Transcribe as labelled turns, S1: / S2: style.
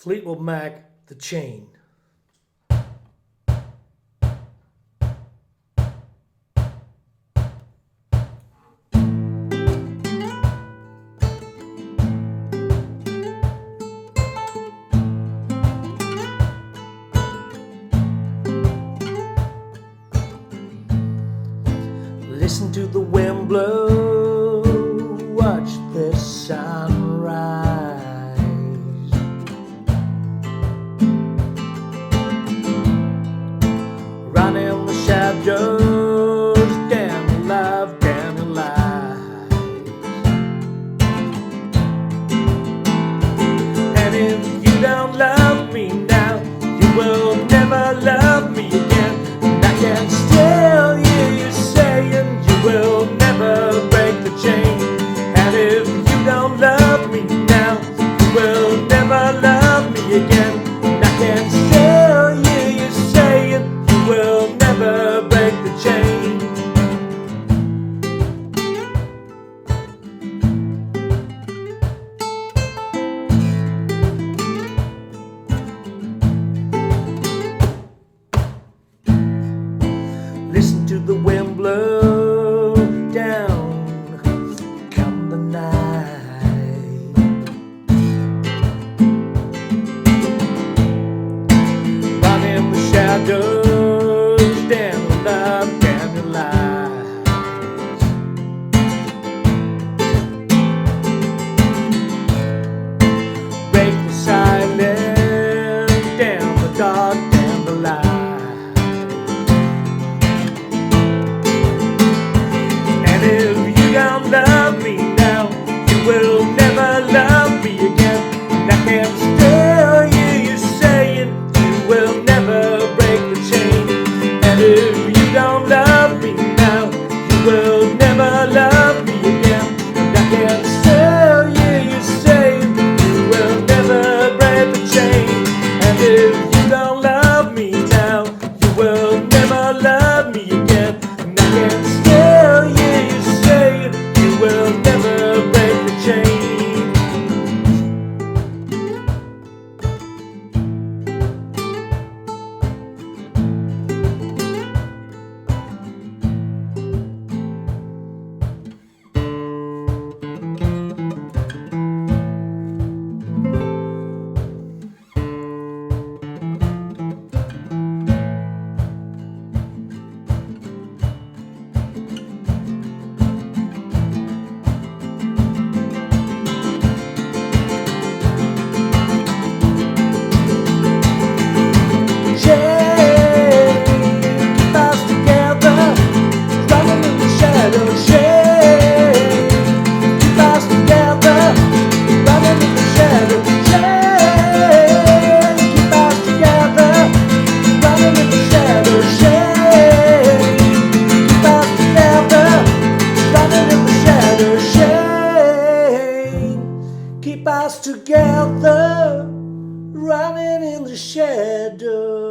S1: Fleetwood Mac, The Chain. Listen to the wind blow, watch the sunrise. Run in the shadows, damn your love, damn your lies. And if you don't love me now, you will never love me again. And I can still hear you saying you will never break the chain. And if you don't love me now, you will never love me again. And I can still hear you saying you will never break the chain. Listen to the wind blow down, come the night. Run in the shadows, damn your love, damn your lies. Break the silence, damn the dark, damn the light. If you don't love me now, you will never love me again. And I can still hear you saying you will never break the chain. And if you don't love me now, you will never love me again. And I can still hear you saying you will never break the chain. And if you don't love me now, you will never love me again. And I can still hear you saying you will never break the chain. Keep us together, running in the shadows.